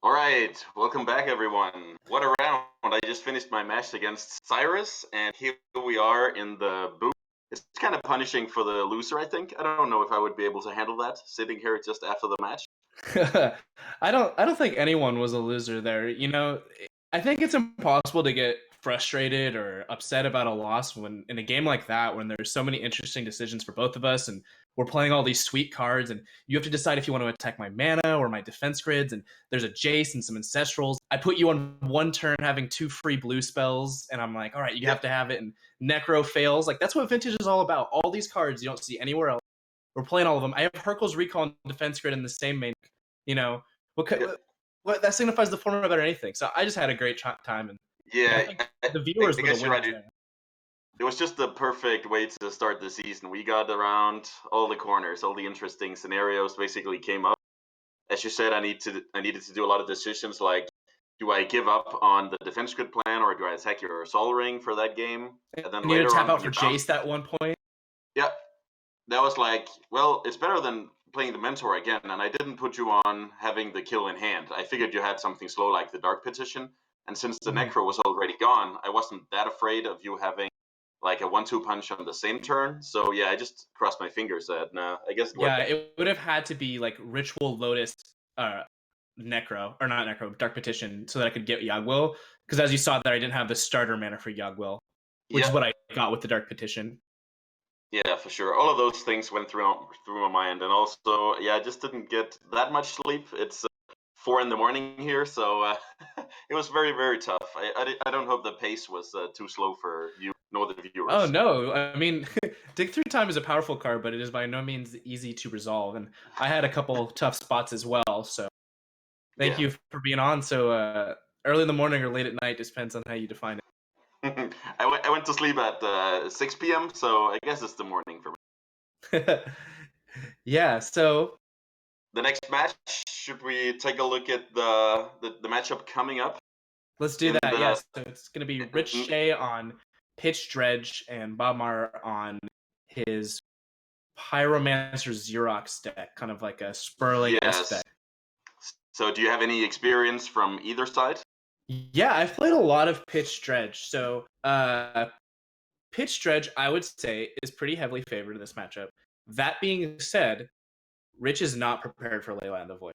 All right, welcome back, everyone. What a round! I just finished my match against Cyrus, and here we are in the booth. It's kind of punishing for the loser, I think. I don't know if I would be able to handle that, sitting here just after the match. I don't think anyone was a loser there. I think it's impossible to get frustrated or upset about a loss when in a game like that when there's so many interesting decisions for both of us and we're playing all these sweet cards and you have to decide if you want to attack my mana or my defense grids and there's a Jace and some ancestrals. I put you on one turn having two free blue spells and I'm like, all right, you have Yep. to have it, and Necro fails. Like that's what Vintage is all about. All these cards you don't see anywhere else. We're playing all of them. I have Hercule's Recall and Defense Grid in the same main. You know, Yep. what that signifies the format better than anything. So I just had a great time, and I Yeah, think I the viewers were the guess you're winners right. there. It was just the perfect way to start the season. We got around all the corners, all the interesting scenarios basically came up. As you said, I needed to do a lot of decisions like, do I give up on the defense grid plan or do I attack your Sol Ring for that game? And then And you had to later tap on, out when for you bounce, Jace at one point. yeah, that was like, well, it's better than playing the Mentor again. And I didn't put you on having the kill in hand. I figured you had something slow like the Dark Petition. And since the Mhm. Necro was already gone, I wasn't that afraid of you having like a 1-2 punch on the same turn. So yeah, I just crossed my fingers that nah, I guess it worked Yeah, out. it would have had to be like Ritual Lotus, uh, Necro or not Necro, Dark Petition, so that I could get Yagwil. Because as you saw, there I didn't have the starter mana for Yagwil, which is Yeah, what I got with the Dark Petition. yeah, for sure. All of those things went through my mind, and also, yeah, I just didn't get that much sleep. It's 4 in the morning here, so it was very, very tough. I don't hope the pace was too slow for you nor the Oh viewers. no, I mean, Dig Through Time is a powerful card, but it is by no means easy to resolve. And I had a couple tough spots as well. So thank Yeah, you for being on. So early in the morning or late at night depends on how you define I went to sleep at 6 p.m., so I guess it's the morning for me. it. Yeah. So The next match, should we take a look at the matchup coming up let's do in that. the Yes. So it's gonna be Rich in, Shay on Pitch Dredge and Bob Maher on his Pyromancer Xerox deck, kind of like a Sperling S yes. deck. So, do you have any experience from either side? Yeah, I've played a lot of Pitch Dredge. So Pitch Dredge, I would say, is pretty heavily favored in this matchup. That being said, Rich is not prepared for Leyline of the Void.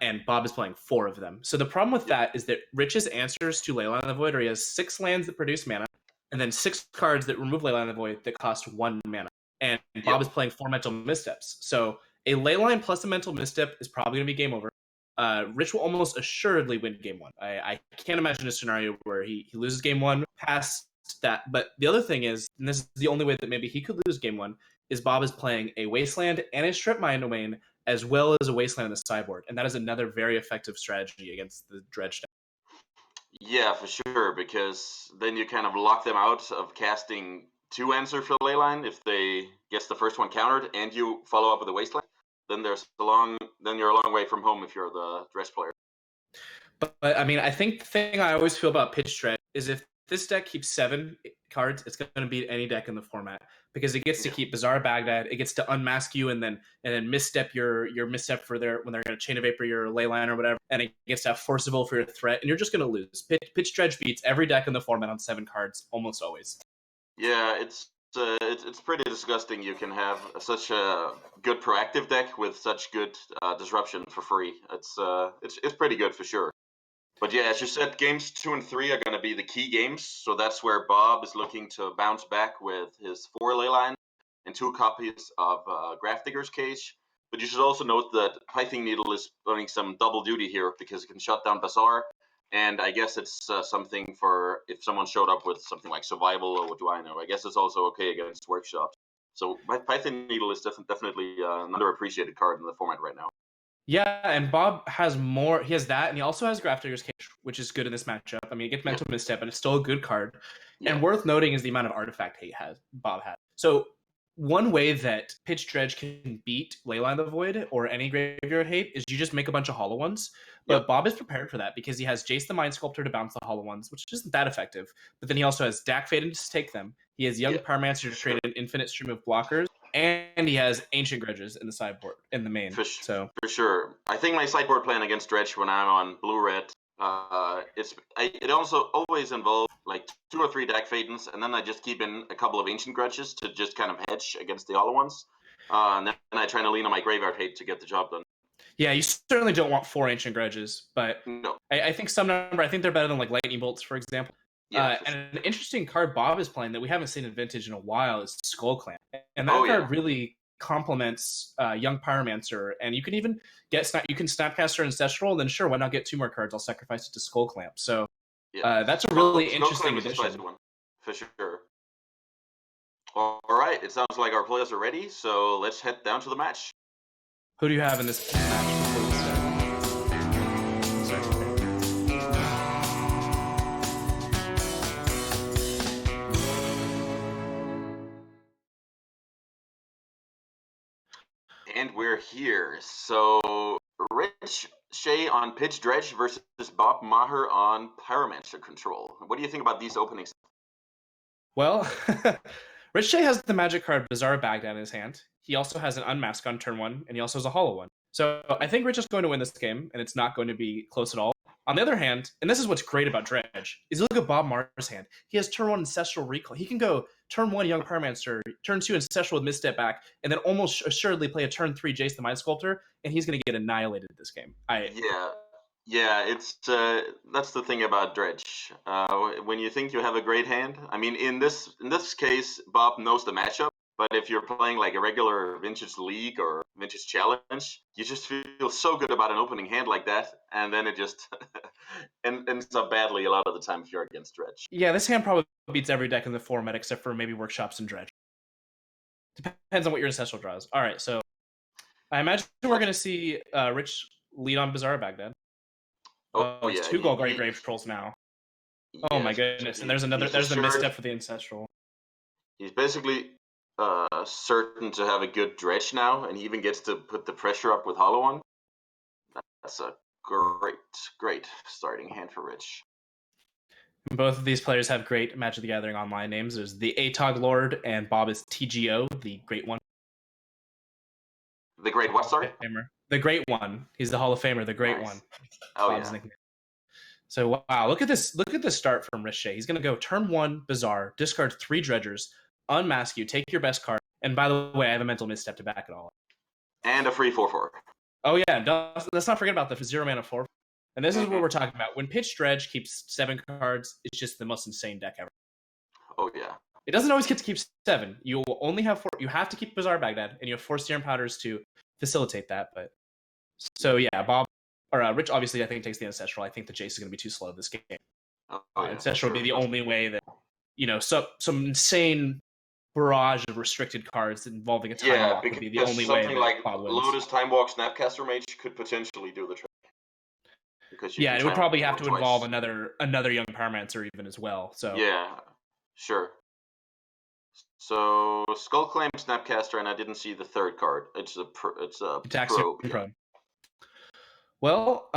And Bob is playing four of them. So the problem with Yep. that is that Rich's answers to Leyline of the Void are he has 6 lands that produce mana, and then 6 cards that remove Leyline of the Void that cost 1 mana. And Bob Yep. is playing 4 mental missteps. So a Leyline plus a mental misstep is probably going to be game over. Rich will almost assuredly win game one. I can't imagine a scenario where he loses game one past that. But the other thing is, and this is the only way that maybe he could lose game one, is Bob is playing a Wasteland and a Strip Mine Domain as well as a Wasteland in the sideboard. And that is another very effective strategy against the Dredge deck. Yeah, for sure, because then you kind of lock them out of casting two answer for Leyline if they gets the first one countered and you follow up with a Wasteland. Then you're a long way from home if you're the dress player. But I mean, I think the thing I always feel about Pitch Dredge is if this deck keeps 7 cards, it's going to beat any deck in the format because it gets to Yeah. keep Bizarre Baghdad, it gets to unmask you and then misstep your misstep for their when they're going to Chain of Vapor your Leyline or whatever, and it gets to have Forcible for your threat, and you're just going to lose. Pitch Dredge beats every deck in the format on 7 cards almost always. Yeah, it's pretty disgusting. You can have such a good proactive deck with such good disruption for free. It's pretty good for sure. But yeah, as you said, games 2 and 3 are going to be the key games. So that's where Bob is looking to bounce back with his 4 Leyline and 2 copies of Grafdigger's Cage. But you should also note that Pithing Needle is doing some double duty here because it can shut down Bazaar. And I guess it's something for if someone showed up with something like Survival or what do I know. I guess it's also okay against Workshops. So Python Needle is definitely an underappreciated card in the format right now. Yeah, and Bob has more. He has that, and he also has Grafdigger's Cage, which is good in this matchup. I mean, he gets Yep. Mental Misstep, but it's still a good card. Yeah. And worth noting is the amount of artifact Bob has. So one way that Pitch Dredge can beat Leyline of the Void or any Graveyard Hate is you just make a bunch of hollow ones. But Yep. Bob is prepared for that because he has Jace the Mind Sculptor to bounce the hollow ones, which isn't that effective. But then he also has Dak Faden to take them. He has Young Yeah. Pyromancer to Sure. create an infinite stream of blockers. And he has Ancient Grudges in the sideboard in the main. For So sure. I think my sideboard plan against Dredge when I'm on blue-red, it also always involves like 2 or 3 deck Phaetons, and then I just keep in a couple of Ancient Grudges to just kind of hedge against the hollow ones. And then I try to lean on my Graveyard Hate to get the job done. yeah, you certainly don't want 4 Ancient Grudges, but No. I think some number. I think they're better than like Lightning Bolts, for example. Yeah, And an interesting card Bob is playing that we haven't seen in Vintage in a while is Skull Clamp, and that Oh, card yeah. really complements Young Pyromancer. And you can even get Snapcaster Ancestral, and then sure, why not get 2 more cards? I'll sacrifice it to Skull Clamp. So Yeah. that's a really interesting Skull Clamp is a addition. spicy one, for sure. All right, it sounds like our players are ready, so let's head down to the match. Who do you have in this match? Before we start? And we're here. So, Rich Shay on Pitch Dredge versus Bob Maher on Pyromancer Control. What do you think about these openings? Well, Rich Shay has the magic card Bizarre Baghdad in his hand. He also has an Unmask on turn 1, and he also has a Hollow one. So I think Rich is going to win this game, and it's not going to be close at all. On the other hand, and this is what's great about Dredge, is you look at Bob Maher's hand. He has turn 1 Ancestral Recall. He can go turn 1 Young Pyromancer, turn 2 Ancestral with Misstep back, and then almost assuredly play a turn 3 Jace the Mind Sculptor, and he's going to get annihilated this game. Yeah, it's that's the thing about Dredge. When you think you have a great hand, I mean, in this case, Bob knows the matchup. But if you're playing like a regular Vintage League or Vintage Challenge, you just feel so good about an opening hand like that, and then it just ends up badly a lot of the time if you're against Dredge. Yeah, this hand probably beats every deck in the format except for maybe Workshops and Dredge. Depends on what your Ancestral draws. All right, so I imagine we're going to see Rich lead on Bizarre Baghdad. Oh yeah, 2 Gold Grave Trolls now. Oh my goodness! And there's the misstep for the Ancestral. He's basically certain to have a good Dredge now, and he even gets to put the pressure up with Hollow one. That's a great starting hand for Rich. Both of these players have great Magic the Gathering Online names. There's the Atog Lord, and Bob is TGO, the Great One. The Great what, sorry? The Great One. He's the Hall of Famer, the Great One. Oh, Bob's nickname. So wow, look at this start from Rich Shay. He's gonna go turn 1 Bizarre, discard 3 Dredgers, unmask you, take your best card, and by the way, I have a mental misstep to back it all up. And a free 4/4. Oh yeah, let's not forget about the 0 mana 4. And this is what we're talking about. When Pitch Dredge keeps 7 cards, it's just the most insane deck ever. Oh yeah. It doesn't always get to keep 7. You will only have 4. You have to keep Bizarre Baghdad, and you have 4 Serum Powders to facilitate that. But so yeah, Rich obviously I think takes the Ancestral. I think the Jace is going to be too slow this game. Ancestral would be the only way that some insane barrage of restricted cards involving a Time Walk would be the only way that like Bob wins. Lotus, Time Walk, Snapcaster Mage could potentially do the trick. It would probably have to involve another Young Pyromancer even as well. So yeah, sure. So Skull Clamp, Snapcaster, and I didn't see the third card. It's a probe. Probe. Well,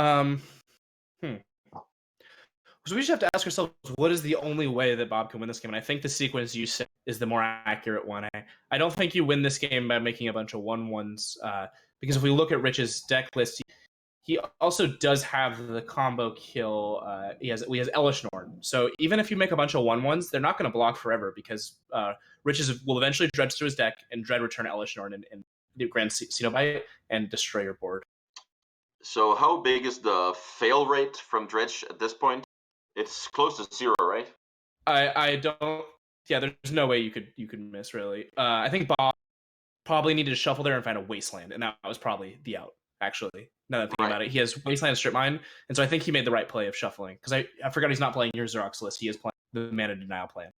So we just have to ask ourselves, what is the only way that Bob can win this game? And I think the sequence you said is the more accurate one. I don't think you win this game by making a bunch of 1/1s, because if we look at Rich's deck list, he also does have the combo kill. He has Elish Norn. So even if you make a bunch of 1/1s, they're not going to block forever because Rich's will eventually dredge through his deck and dread return Elish Norn and the Grand Cenobite and destroy your board. So how big is the fail rate from Dredge at this point? It's close to 0, right? I don't. Yeah, there's no way you could miss really. I think Bob probably needed to shuffle there and find a Wasteland, and that was probably the out. Actually, now that I'm thinking about it, he has Wasteland and Strip Mine, and so I think he made the right play of shuffling because I forgot he's not playing your Xerox list. He is playing the Mana Denial plan.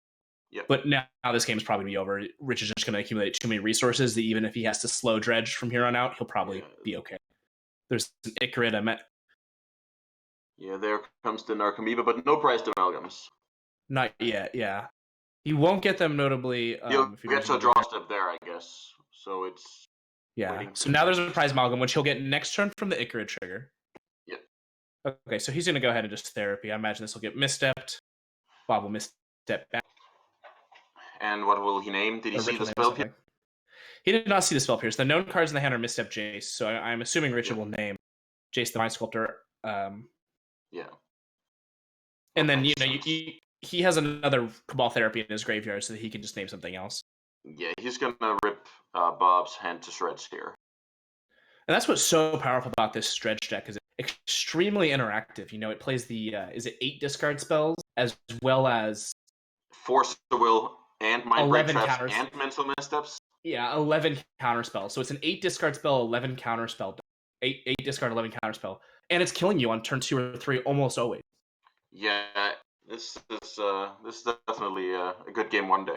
Yeah. But now this game is probably be over. Rich is just going to accumulate too many resources that even if he has to slow Dredge from here on out, he'll probably be okay. There's an Icarid I met. Yeah, there comes the Narcomoeba, but no prize to Amalgams. Not yet, yeah. He won't get them notably. You'll get to draw step there, I guess. So it's... Yeah, so now there's a prize Amalgam, which he'll get next turn from the Icarid trigger. Yep. Okay, so he's going to go ahead and just Therapy. I imagine this will get misstepped. Bob will misstep back. And what will he name? Did he see the spell? He did not see the Spell Pierce. The known cards in the hand are Misstep Jace, so I'm assuming Richard will name Jace the Mind Sculptor. Yeah. And then, Makes sense. he has another Cabal Therapy in his graveyard, so that he can just name something else. Yeah, he's gonna rip Bob's hand to shreds here. And that's what's so powerful about this Stretch deck, is it's extremely interactive. It plays the, is it 8 discard spells, as well as Force the Will and Mind Break 11 Traps counters. and Mental Missteps. Yeah, 11 counter spells. So it's an 8 discard spell, 11 counter spell. 8 discard, 11 counter spell. And it's killing you on turn 2 or 3 almost always. Yeah, this is definitely a good game one day.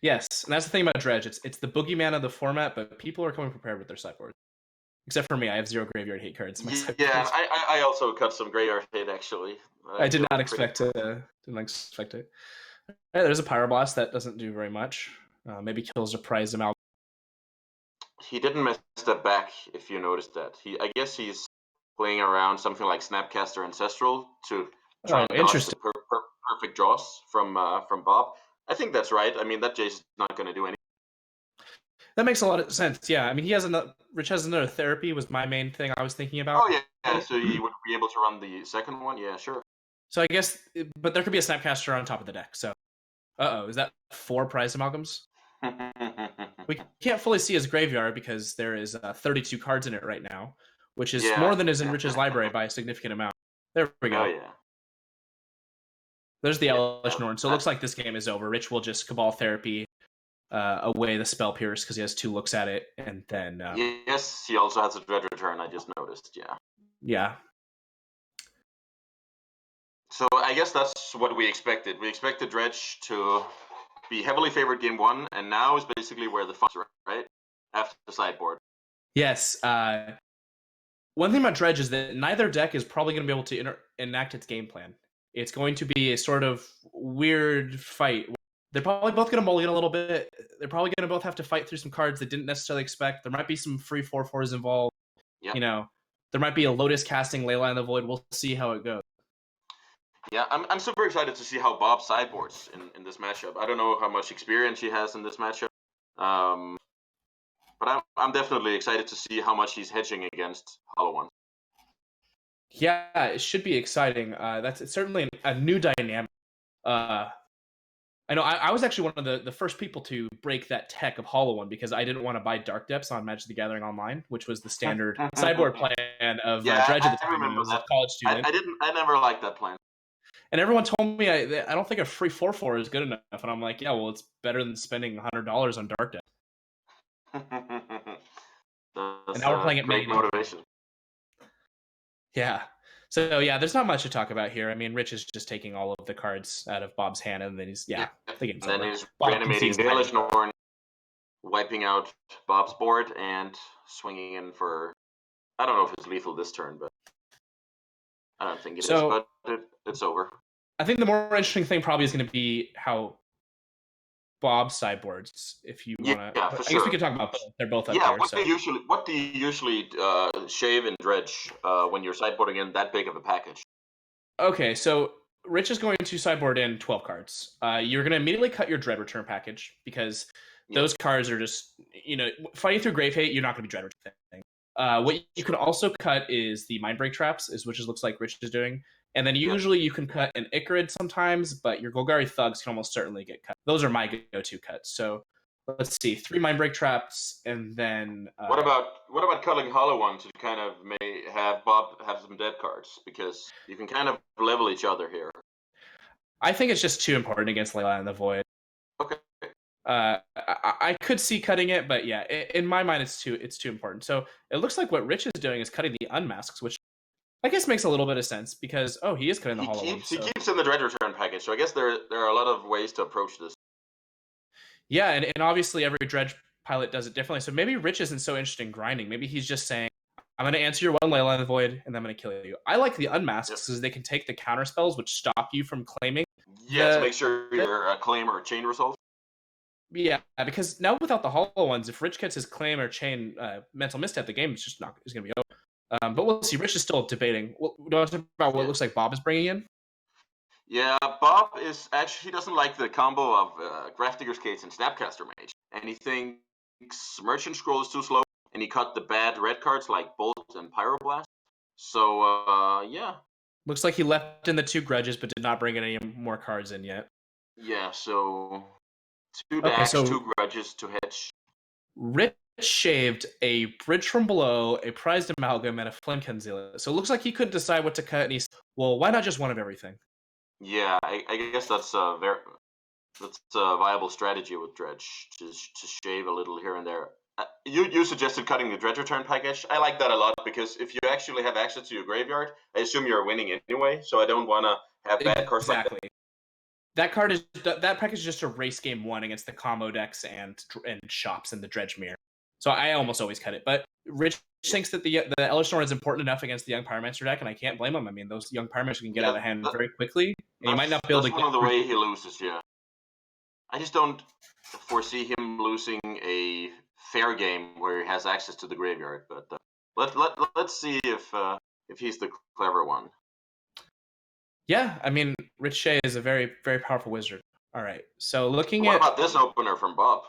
Yes, and that's the thing about Dredge. It's the boogeyman of the format, but people are coming prepared with their sideboards. Except for me, I have 0 graveyard hate cards. Yeah, I also cut some graveyard hate actually. I did not expect it. Didn't expect it. All right, there's a Pyroblast that doesn't do very much. Maybe kills a prize amalgam. He didn't misstep back, if you noticed that. I guess he's playing around something like Snapcaster Ancestral to try and dodge the perfect draws from Bob. I think that's right. I mean, that Jace is not going to do anything. That makes a lot of sense. Yeah, I mean, Rich has another therapy was my main thing I was thinking about. Oh yeah, so he would be able to run the second one. Yeah, sure. So I guess, but there could be a Snapcaster on top of the deck. So, is that 4 prize amalgams? We can't fully see his graveyard because there is 32 cards in it right now, which is more than is in Rich's library by a significant amount. There we go. Oh yeah. There's the Elesh Norn. So it looks like this game is over. Rich will just Cabal Therapy away the Spell Pierce because he has 2 looks at it, and then yes, he also has a Dread Return. I just noticed. Yeah. So I guess that's what we expected. We expected Dredge to be heavily favored game 1, and now is basically where the fun is, right? After the sideboard. Yes. One thing about Dredge is that neither deck is probably going to be able to enact its game plan. It's going to be a sort of weird fight. They're probably both going to mulligan a little bit. They're probably going to both have to fight through some cards they didn't necessarily expect. There might be some free 4/4s involved. Yep. There might be a Lotus casting Leyline of the Void. We'll see how it goes. Yeah, I'm super excited to see how Bob sideboards in this matchup. I don't know how much experience he has in this matchup, but I'm definitely excited to see how much he's hedging against Hollow One. Yeah, it should be exciting. It's certainly a new dynamic. I know I was actually one of the first people to break that tech of Hollow One because I didn't want to buy Dark Depths on Magic the Gathering Online, which was the standard sideboard plan of Dredge at the time when I was a college student. I never liked that plan. And everyone told me I don't think a free 4/4 is good enough, and I'm like, yeah, well, it's better than spending $100 on Dark Depths. And now we're playing it great motivation. Yeah. So yeah, there's not much to talk about here. I mean, Rich is just taking all of the cards out of Bob's hand, and then he's the game's over. And then he's reanimating the Elesh Norn, wiping out Bob's board, and swinging in for. I don't know if it's lethal this turn, but I don't think it is. But it's over. I think the more interesting thing probably is going to be how Bob sideboards. If you want to, I guess we could talk about both. They're both up here. What do you usually shave and dredge when you're sideboarding in that big of a package? Okay, so Rich is going to sideboard in 12 cards. You're going to immediately cut your Dread Return package because those cards are just fighting through Grave Hate. You're not going to be Dread Returning. What you can also cut is the Mind Break Traps, which looks like Rich is doing. And then usually you can cut an Icarid sometimes, but your Golgari Thugs can almost certainly get cut. Those are my go-to cuts. So let's see, 3 Mind Break Traps, and then what about cutting Hollow One to kind of have Bob have some dead cards, because you can kind of level each other here. I think it's just too important against Leyline of the Void. Okay. I could see cutting it, but yeah, in my mind, it's too important. So it looks like what Rich is doing is cutting the Unmasks, which I guess makes a little bit of sense because he is cutting the Hollow One. He keeps in the Dread Return package, so I guess there are a lot of ways to approach this. Yeah, and obviously every Dredge pilot does it differently. So maybe Rich isn't so interested in grinding. Maybe he's just saying, I'm going to answer your one Leyline of the Void, and then I'm going to kill you. I like the Unmasks because they can take the counter spells, which stop you from claiming. Yeah, to make sure your claim or chain resolves. Yeah, because now without the Hollow Ones, if Rich gets his claim or chain mental misstep, the game is just going to be over. But we'll see. Rich is still debating. Do you want to talk about what it looks like Bob is bringing in? Yeah, Bob is actually, he doesn't like the combo of Grafdigger's Cage and Snapcaster Mage. And he thinks Merchant Scroll is too slow, and he cut the bad red cards like Bolt and Pyroblast. So yeah. Looks like he left in the 2 grudges, but did not bring any more cards in yet. Yeah, so 2 Okay, Dax, so 2 grudges to hedge. Rich shaved a Bridge from Below, a Prized Amalgam, and a Flamekin Zealot. So it looks like he couldn't decide what to cut, and he's, well, why not just one of everything? Yeah, I guess that's a viable strategy with Dredge, to shave a little here and there. You suggested cutting the Dredge return package. I like that a lot because if you actually have access to your graveyard, I assume you're winning anyway. So I don't want to have bad cards like that. Exactly. That package is just a race game 1 against the combo decks and shops in the Dredge Mirror. So I almost always cut it. But Rich thinks that the Elder Storm is important enough against the Young Pyromancer deck, and I can't blame him. I mean, those Young Pyromancers can get out of hand very quickly, and you might not be able to That's get one of the way he loses, yeah. I just don't foresee him losing a fair game where he has access to the graveyard. But let's see if he's the clever one. Yeah, I mean, Rich Shay is a very, very powerful wizard. All right, so looking What at about this opener from Bob?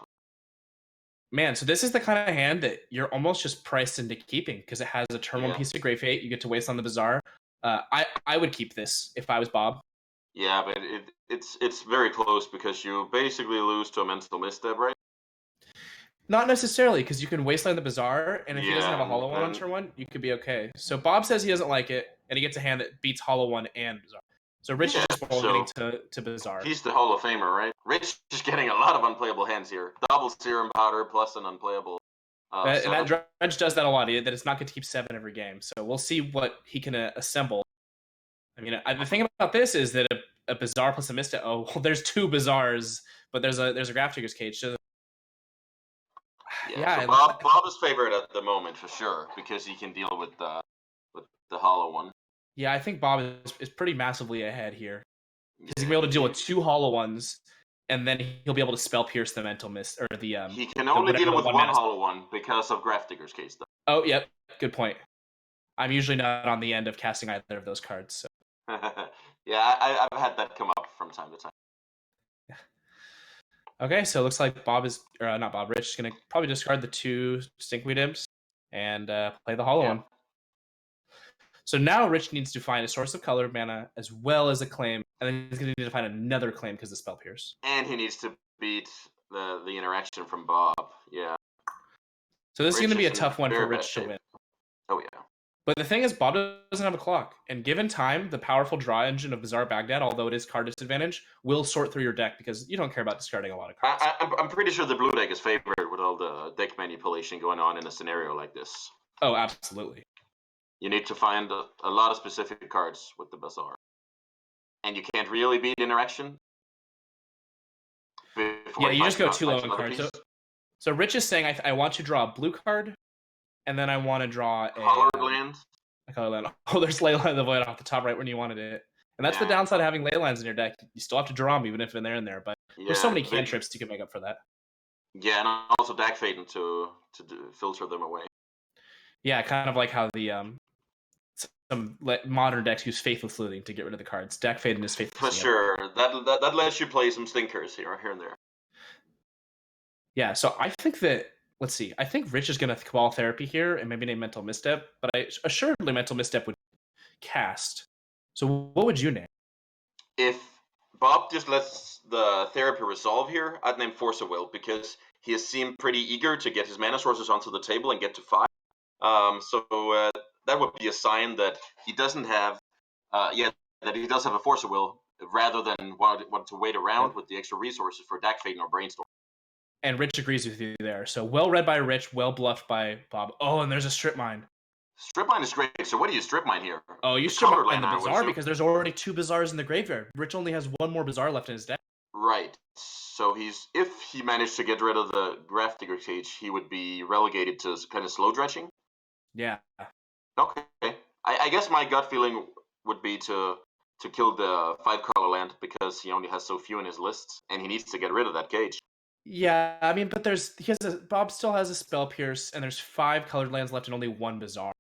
Man, so this is the kind of hand that you're almost just priced into keeping because it has a turn 1 piece of Grey Fate. You get to waste on the Bazaar. I would keep this if I was Bob. Yeah, but it's very close because you basically lose to a mental misstep, right? Not necessarily, because you can wasteland the Bazaar, and if he doesn't have a Yeah, Hollow One on turn 1, you could be okay. So Bob says he doesn't like it, and he gets a hand that beats Hollow One and Bazaar. So Rich is just getting to Bazaar. He's the Hall of Famer, right? Rich is getting a lot of unplayable hands here. Double Serum Powder plus an unplayable. And that Dredge does that a lot. That it's not good to keep 7 every game. So we'll see what he can assemble. I mean, the thing about this is that a Bazaar plus a Misstep. Oh, well, there's 2 Bazaars, but there's a Graph Digger's Cage. So yeah, so Bob is favored at the moment for sure because he can deal with the Hollow One. Yeah, I think Bob is pretty massively ahead here. He's gonna be able to deal with 2 Hollow Ones, and then he'll be able to Spell Pierce the Mental Mist, or the he can only deal with 1 Hollow One because of Graph Digger's Case, though. Oh, yep, good point. I'm usually not on the end of casting either of those cards. So. Yeah, I've had that come up from time to time. Yeah. Okay, so it looks like Bob is, or not Bob, Rich is going to probably discard the 2 Stinkweed Imps and play the Hollow One. So now Rich needs to find a source of color mana as well as a claim, and then he's going to need to find another claim because of Spell Pierce. And he needs to beat the interaction from Bob, yeah. So this is going to be a tough one for Rich to win. Oh, yeah. But the thing is, Bob doesn't have a clock. And given time, the powerful draw engine of Bazaar Baghdad, although it is card disadvantage, will sort through your deck because you don't care about discarding a lot of cards. I'm pretty sure the blue deck is favored with all the deck manipulation going on in a scenario like this. Oh, absolutely. You need to find a lot of specific cards with the Bazaar. And you can't really beat interaction. Yeah, you just go too low in cards. So Rich is saying, I want to draw a blue card, and then I want to draw a colored land. A colored land. Oh, there's Leyline of the Void off the top right when you wanted it. And that's the downside of having Leylines in your deck. You still have to draw them even if they're in there, but there's so many cantrips you can make up for that. Yeah, and also Dack Faden to filter them away. Yeah, kind of like how the some modern decks use Faithless Looting to get rid of the cards. Dack Faden is Faithless. For sure. That lets you play some stinkers here and there. Yeah, so I think that, let's see, I think Rich is going to Cabal Therapy here and maybe name Mental Misstep, but assuredly Mental Misstep would cast. So what would you name? If Bob just lets the therapy resolve here, I'd name Force of Will because he has seemed pretty eager to get his mana sources onto the table and get to 5. So that would be a sign that he doesn't have, that he does have a Force of Will rather than want to wait around with the extra resources for Dack Faden or Brainstorm. And Rich agrees with you there. So well read by Rich, well bluffed by Bob. Oh, and there's a Strip Mine. Strip Mine is great. So what do you Strip Mine here? Oh, you Strip Mine the Bazaar because there's already 2 Bazaars in the graveyard. Rich only has 1 more Bazaar left in his deck. Right. So if he managed to get rid of the Graph Digger Cage, he would be relegated to kind of slow dredging. Yeah. Okay. I guess my gut feeling would be to kill the 5-color land because he only has so few in his list, and he needs to get rid of that cage. Yeah, I mean, but Bob still has a Spell Pierce, and there's 5 colored lands left and only 1 Bazaar.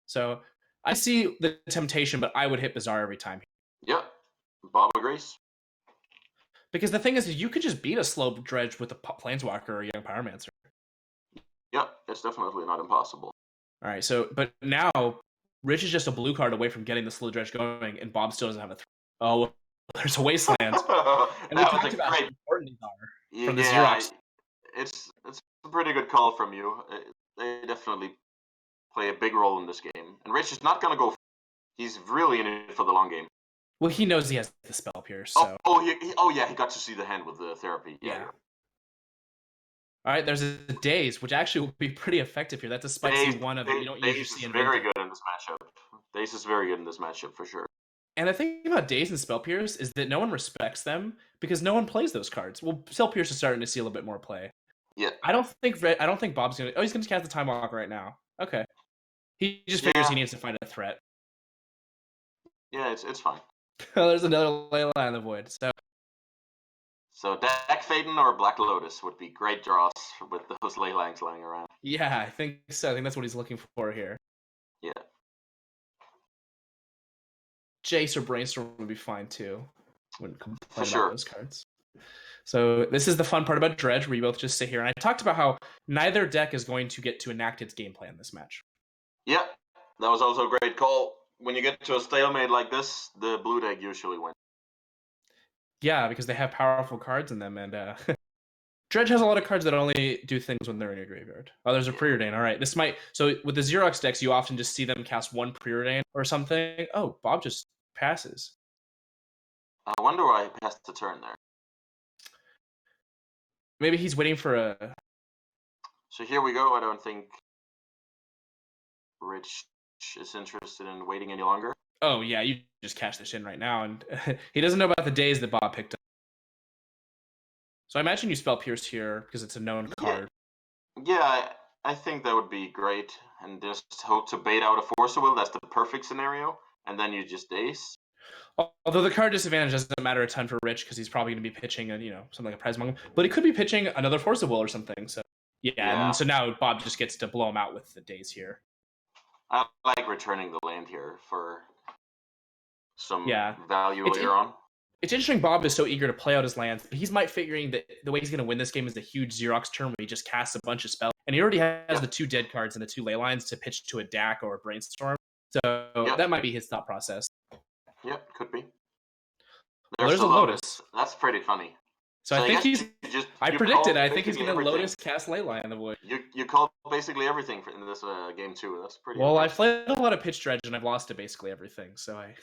So I see the temptation, but I would hit Bazaar every time. Yeah, Bob agrees. Because the thing is, you could just beat a slow dredge with a Planeswalker or a Young Pyromancer. it's definitely not impossible. All right, so but now Rich is just a blue card away from getting the slow dredge going, and Bob still doesn't have a threat. Oh, well, there's a wasteland, and we That was a talked about how great. important these are from the Yeah, Xerox. it's a pretty good call from you. They definitely play a big role in this game. And Rich is not going to go. He's really in it for the long game. Well, he knows he has the spell pierce, Oh, so oh yeah, he got to see the hand with the therapy. Yeah. All right, there's a daze, which actually will be pretty effective here. That's a spicy one of it you don't usually Daze see is in very Vintage. good in this matchup. Daze is very good in this matchup for sure. And the thing about Daze and Spell Pierce is that no one respects them because no one plays those cards. Well, Spell Pierce is starting to see a little bit more play. Yeah. I don't think Bob's gonna. Oh, he's gonna cast the Time Walk right now. Okay. He just figures he needs to find a threat. Yeah, it's fine. Oh, there's another Leyline in the Void. So Dak Faden or Black Lotus would be great draws with those Leylines lying around. Yeah, I think so. I think that's what he's looking for here. Yeah. Jace or Brainstorm would be fine too. Wouldn't complain sure. about those cards. So this is the fun part about Dredge, where you both just sit here. And I talked about how neither deck is going to get to enact its game plan this match. Yeah, that was also a great call. When you get to a stalemate like this, the blue deck usually wins. Yeah, because they have powerful cards in them, and Dredge has a lot of cards that only do things when they're in your graveyard. Oh, there's a Preordain. All right, this might. So with the Xerox decks, you often just see them cast one Preordain or something. Oh, Bob just passes. I wonder why he passed the turn there. Maybe he's waiting for a. So here we go. I don't think Rich is interested in waiting any longer. Oh yeah, you just cash this in right now, and he doesn't know about the days that Bob picked up. So I imagine you spell Pierce here because it's a known card. Yeah, I think that would be great, and just hope to bait out a Force of Will. That's the perfect scenario, and then you just ace. Although the card disadvantage doesn't matter a ton for Rich because he's probably going to be pitching something like a Prize Monk, but he could be pitching another Force of Will or something. So yeah, and so now Bob just gets to blow him out with the days here. I like returning the land here for some value later on. It's interesting Bob is so eager to play out his lands, but he's might figuring that the way he's going to win this game is a huge Xerox turn where he just casts a bunch of spells. And he already has the 2 dead cards and the 2 ley lines to pitch to a DAC or a Brainstorm. So that might be his thought process. Yep, could be. There's a Lotus. That's pretty funny. So I think he's. I predicted. I think he's going to Lotus cast Leyline in the Void. You called basically everything in this game too. That's pretty. Well, I've played a lot of pitch dredge and I've lost to basically everything. So I.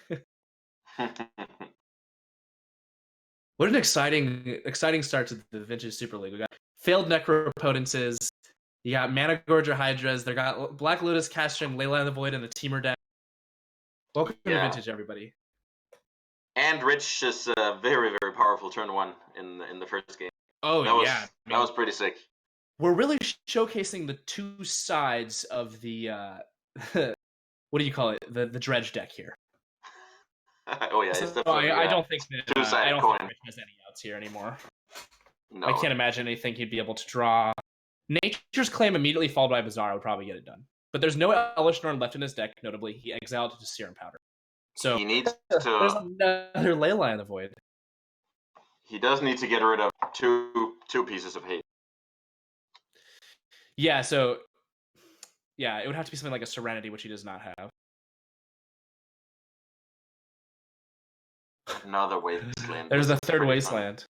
What an exciting start to the Vintage Super League. We got failed Necropotences. You got Mana Gorger Hydras. They got Black Lotus casting Leyline of the Void in the Teamer deck. Welcome to Vintage, everybody. And Rich is a very, very powerful turn 1 in the first game. Oh, that was pretty sick. We're really showcasing the 2 sides of the what do you call it? The dredge deck here. Oh yeah, so I don't think that Rich has any outs here anymore. No. I can't imagine anything he'd be able to draw. Nature's Claim immediately followed by Bizarre would probably get it done. But there's no Elvish Norn left in his deck, notably. He exiled to Serum Powder. So he needs to. There's another Leyline in the Void. He does need to get rid of two pieces of hate. Yeah, so it would have to be something like a Serenity, which he does not have. Another Wasteland. There's a third Wasteland. Fun.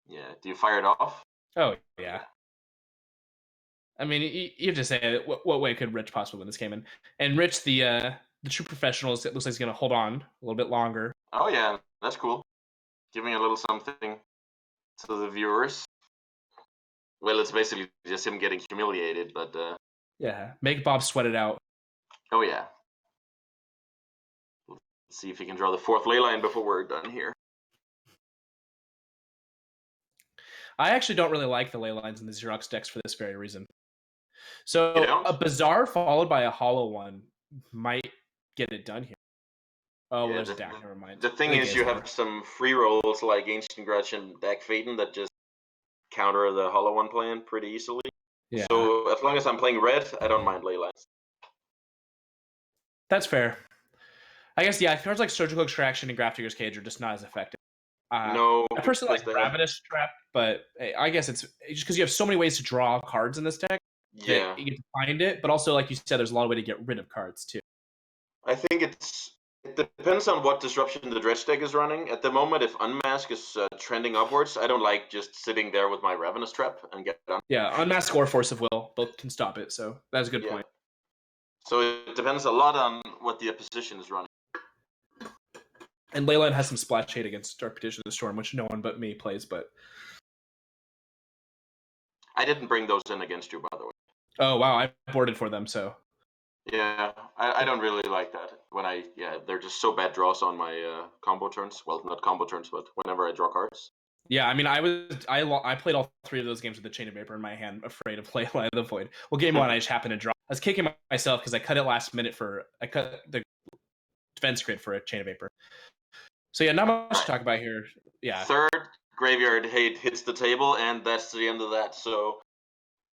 Yeah. Do you fire it off? Oh, yeah. I mean, you have to say, what way could Rich possibly win this game? And Rich, the true professional, it looks like he's going to hold on a little bit longer. Oh, yeah. That's cool. Giving a little something to the viewers. Well, it's basically just him getting humiliated, but... Yeah. Make Bob sweat it out. Oh, yeah. Let's see if he can draw the 4th Leyline before we're done here. I actually don't really like the Leylines in the Xerox decks for this very reason. So a Bizarre followed by a Hollow one might get it done here. Oh, well, there's a DAC, never mind. The thing is, you have some free rolls like Ancient Grudge and Dak Faden that just counter the Hollow one plan pretty easily. Yeah. So as long as I'm playing red, I don't mind Leylines. That's fair. I guess, cards like Surgical Extraction and Grafdigger's Cage are just not as effective. No. I personally like Ravenous Trap, but I guess it's just because you have so many ways to draw cards in this deck. that Yeah, you get to find it, but also, like you said, there's a lot of way to get rid of cards too. I think it depends on what disruption the dredge deck is running. At the moment, if Unmask is trending upwards, I don't like just sitting there with my Ravenous Trap and get done. Yeah, Unmask or Force of Will both can stop it, so that's a good Yeah. point. So it depends a lot on what the opposition is running. And Leyline has some splash hate against Dark Petition of the Storm, which no one but me plays, but I didn't bring those in against you, by the way. oh wow, I boarded for them, so Yeah, I don't really like that. They're just so bad draws on my combo turns. Well, not combo turns, but whenever I draw cards. yeah, I mean, I played all three of those games with the Chain of Vapor in my hand, afraid to play Light of the Void. Well, game one, I just happened to draw. I was kicking myself because I cut it last minute I cut the defense grid for a Chain of Vapor. So yeah, not much to talk about here. Yeah. Third graveyard hate hits the table, and that's the end of that. So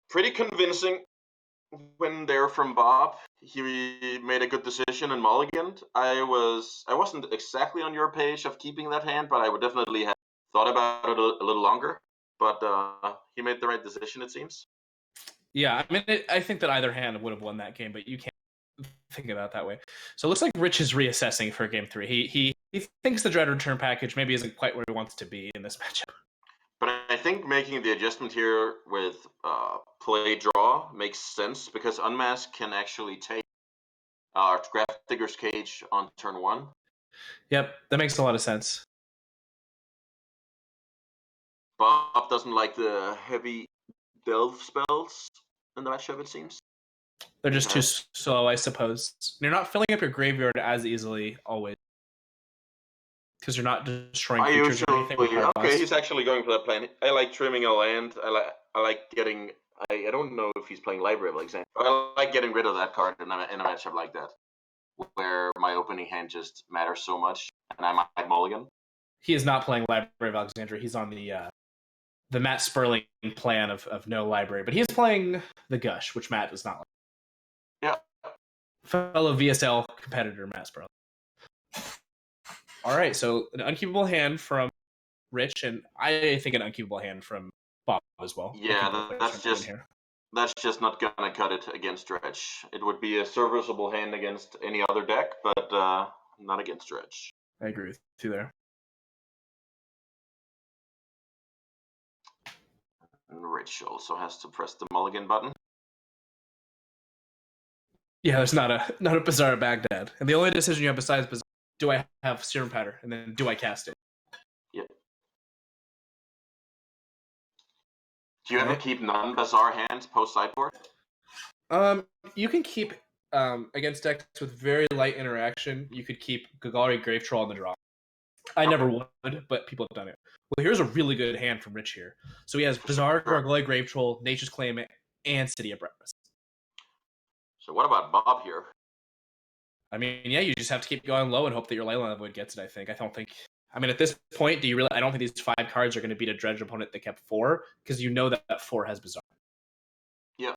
pretty convincing win there from Bob. He made a good decision and mulliganed. I wasn't exactly on your page of keeping that hand, but I would definitely have thought about it a little longer. But he made the right decision, it seems. Yeah, I mean, I think that either hand would have won that game, but you can't think about it that way. So it looks like Rich is reassessing for game three. He thinks the Dread Return package maybe isn't quite where he wants to be in this matchup. But I think making the adjustment here with play draw makes sense because Unmask can actually take Graph Digger's Cage on turn one. Yep, that makes a lot of sense. Bob doesn't like the heavy delve spells in the matchup, it seems. They're just too slow, I suppose. You're not filling up your graveyard as easily always because you're not destroying creatures or anything. Okay, he's actually going for that plan. I like trimming a land. I like getting. I don't know if he's playing Library of Alexandria. I like getting rid of that card in a matchup like that, where my opening hand just matters so much, and I might mulligan. He is not playing Library of Alexandria. He's on the Matt Sperling plan of no library, but he is playing the Gush, which Matt does not like. Yeah. Fellow VSL competitor Matt Sperling. All right, so an unkeepable hand from Rich, and I think an unkeepable hand from Bob as well. Yeah, that's just not gonna cut it against Dredge. It would be a serviceable hand against any other deck, but not against Dredge. I agree with you there. And Rich also has to press the mulligan button. Yeah, there's not a Bazaar Baghdad, and the only decision you have besides Bazaar, do I have Serum Powder, and then do I cast it? Yeah. Do you ever keep non-Bazaar hands post sideboard? You can keep against decks with very light interaction. You could keep Golgari Grave Troll on the draw. I never would, but people have done it. Well, here's a really good hand from Rich here. So he has Bazaar, Golgari Grave Troll, Nature's Claim, and City of Breakfast. So what about Bob here? I mean, yeah, you just have to keep going low and hope that your Leyline Void gets it, I think. I mean, at this point, I don't think these 5 cards are going to beat a Dredge opponent that kept 4, because you know that 4 has Bazaar. Yeah.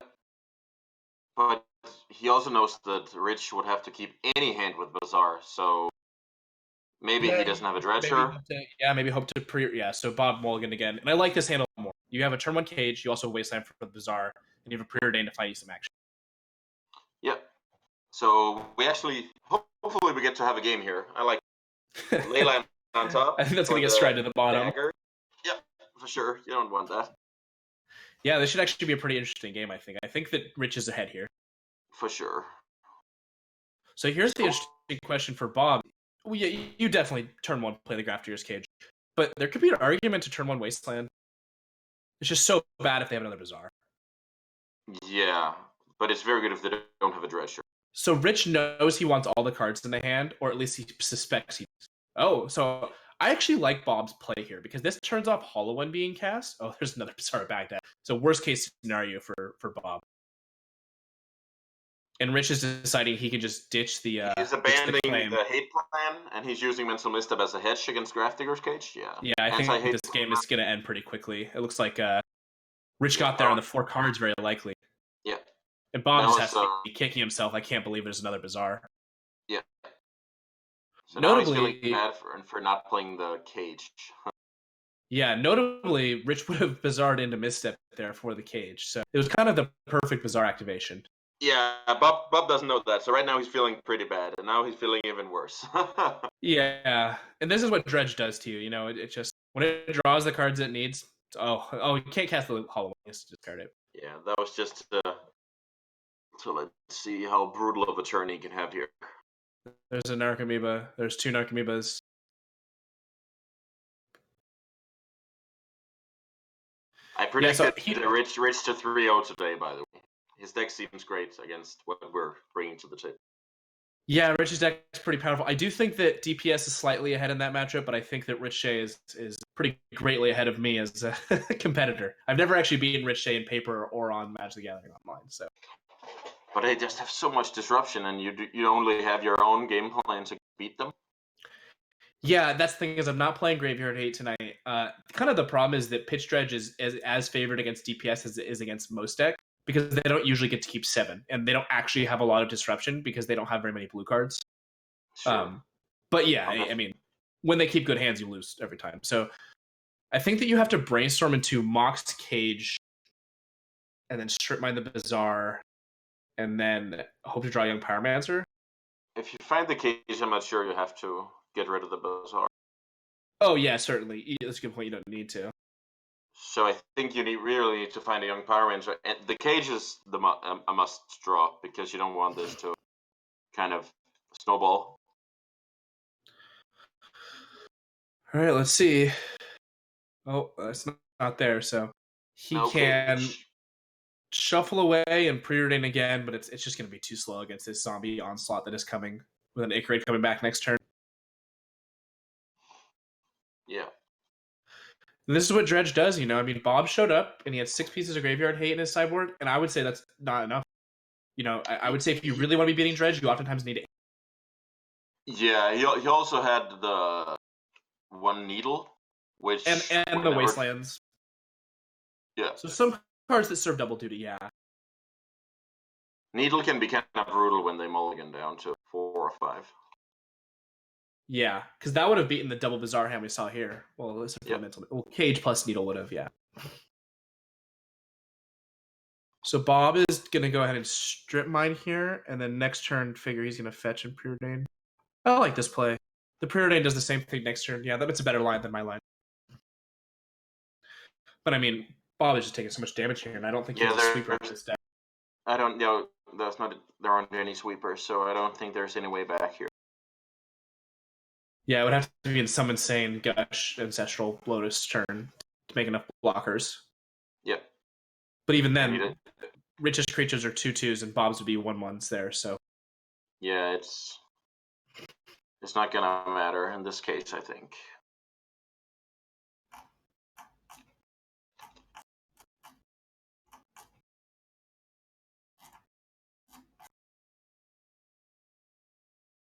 But he also knows that Rich would have to keep any hand with Bazaar, so maybe he doesn't have a Dredger. Maybe hope to so Bob Mulligan again. And I like this hand a lot more. You have a turn 1 Cage, you also Wasteland for the Bazaar, and you have a Preordained to find you some action. Yep. So we actually, hopefully we get to have a game here. I like Leyline on top. I think that's going to get straight to the bottom. Dagger. Yep, for sure. You don't want that. Yeah, this should actually be a pretty interesting game, I think. I think that Rich is ahead here. For sure. So here's the interesting question for Bob. Well, yeah, you definitely turn 1 play the Graph Digger's Cage. But there could be an argument to turn 1 Wasteland. It's just so bad if they have another Bazaar. Yeah, but it's very good if they don't have a Dredger. So Rich knows he wants all the cards in the hand, or at least he suspects he does. Oh, so I actually like Bob's play here, because this turns off Hollow One being cast. Oh, there's another Bazaar Baghdad. So worst case scenario for Bob. And Rich is deciding he can just ditch the. He's abandoning the hate plan, and he's using Mental Misstep as a hedge against Graph Digger's Cage. Yeah. Yeah, I think this game is going to end pretty quickly. It looks like Rich got there on the 4 cards, very likely. Yeah. And Bob just has to be kicking himself. I can't believe there's another Bazaar. Yeah. So notably, now he's feeling bad for not playing the Cage. Yeah, notably, Rich would have bizarred into misstep there for the cage, so it was kind of the perfect bizarre activation. Yeah, Bob doesn't know that, so right now he's feeling pretty bad, and now he's feeling even worse. Yeah, and this is what Dredge does to you. You know, it just when it draws the cards it needs. You can't cast the Hollow. Just discard it. Yeah, that was just so let's see how brutal of a turn he can have here. There's a Narcomoeba. There's two Narcomoebas. I Yeah, so predicted Rich to 3-0 today, by the way. His deck seems great against what we're bringing to the table. yeah, Rich's deck is pretty powerful. I do think that DPS is slightly ahead in that matchup, but I think that Rich Shay is pretty greatly ahead of me as a competitor. I've never actually beaten Rich Shay in paper or on Magic the Gathering Online, so. But they just have so much disruption, and you only have your own game plan to beat them. Yeah, that's the thing is I'm not playing Graveyard Hate tonight. Kind of the problem is that Pitch Dredge is as favored against DPS as it is against most decks because they don't usually get to keep 7, and they don't actually have a lot of disruption because they don't have very many blue cards. Sure. But yeah, I mean, when they keep good hands, you lose every time. So I think that you have to brainstorm into Moxed Cage, and then Strip Mine the Bazaar, and then hope to draw Young Pyromancer. If you find the cage, I'm not sure you have to get rid of the Bazaar. Oh yeah, certainly. That's a good point. You don't need to. So I think you really need to find a Young Power Ranger. And the cage is a must draw because you don't want this to kind of snowball. All right, let's see. Oh, that's not there. So he can shuffle away and preordain again, but it's just going to be too slow against this zombie onslaught that is coming with an Icarate coming back next turn. Yeah. And this is what Dredge does, you know. I mean, Bob showed up and he had 6 pieces of Graveyard Hate in his sideboard, and I would say that's not enough. You know, I would say if you really want to be beating Dredge, you oftentimes need 8. Yeah, he also had the one needle, which and the Wastelands. Yeah. So some cards that serve double duty, yeah. Needle can be kind of brutal when they mulligan down to 4 or 5. Yeah, because that would have beaten the double Bizarre hand we saw here. Well, this Cage plus Needle would have, yeah. So Bob is going to go ahead and Strip Mine here, and then next turn figure he's going to fetch and preordain. I like this play. The preordain does the same thing next turn. Yeah, that's a better line than my line. But I mean, Bob is just taking so much damage here, and I don't think he has a sweeper in this deck. I don't know. There aren't any sweepers, so I don't think there's any way back here. Yeah, it would have to be in some insane Gush Ancestral Lotus turn to make enough blockers. Yep. But even then, Rich's creatures are 2/2s, and Bob's would be 1/1s there, so. Yeah, it's not gonna matter in this case, I think.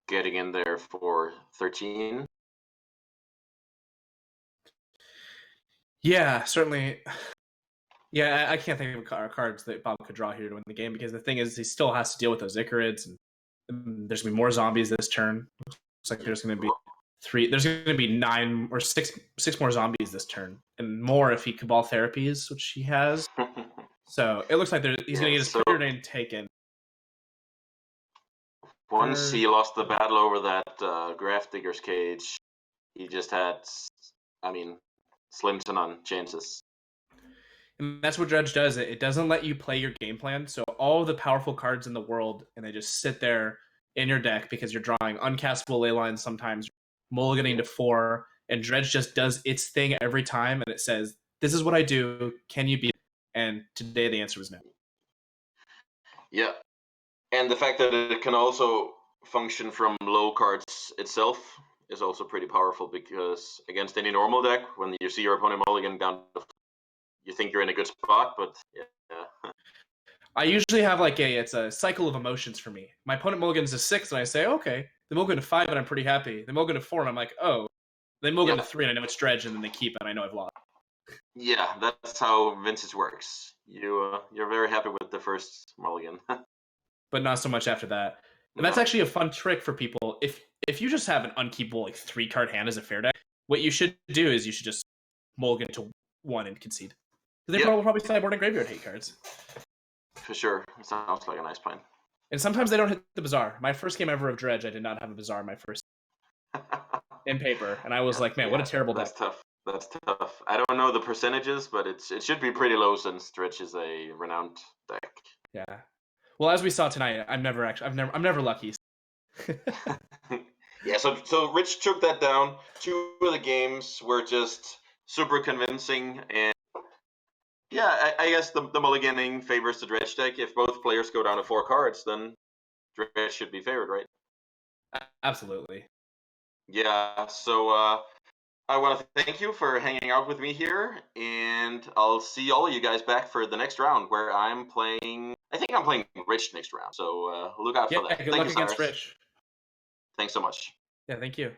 Getting in there for 13. Yeah, certainly. Yeah, I can't think of cards that Bob could draw here to win the game because the thing is he still has to deal with those Icarids, and there's gonna be more zombies this turn. Looks like there's gonna be 3. There's gonna be 9 or 6 more zombies this turn, and more if he Cabal Therapies, which he has. So it looks like he's gonna get his preordain taken. Once he lost the battle over that Graph Digger's cage, he just had, I mean, slim to none chances. And that's what Dredge does. It doesn't let you play your game plan. So all the powerful cards in the world, and they just sit there in your deck because you're drawing uncastable ley lines sometimes, mulliganing to 4, and Dredge just does its thing every time, and it says, "This is what I do. Can you beat it?" And today the answer was no. Yeah. And the fact that it can also function from low cards itself is also pretty powerful because against any normal deck, when you see your opponent mulligan down, you think you're in a good spot, but yeah. I usually have it's a cycle of emotions for me. My opponent mulligans to 6, and I say, okay. They mulligan to 5, and I'm pretty happy. They mulligan to 4, and I'm like, oh. They mulligan to 3, and I know it's Dredge, and then they keep it, and I know I've lost. Yeah, that's how Vintage works. You're very happy with the first mulligan. But not so much after that. And that's actually a fun trick for people. If you just have an unkeepable 3-card hand as a fair deck, what you should do is you should just mulligan to 1 and concede. They Yeah. probably sideboard and graveyard hate cards. For sure. It sounds like a nice plan. And sometimes they don't hit the Bazaar. My first game ever of Dredge, I did not have a Bazaar my first in paper, and I was like, man, what a terrible deck. That's tough. I don't know the percentages, but it should be pretty low since Dredge is a renowned deck. Yeah. Well, as we saw tonight, I'm never lucky. Yeah, so Rich took that down. 2 of the games were just super convincing, and yeah, I guess the mulliganing favors the Dredge deck. If both players go down to 4 cards, then Dredge should be favored, right? Absolutely. Yeah, so I want to thank you for hanging out with me here, and I'll see all of you guys back for the next round where I'm playing. I think I'm playing Rich next round, so look out for that. Good luck against Rich. Thanks so much. Yeah, thank you.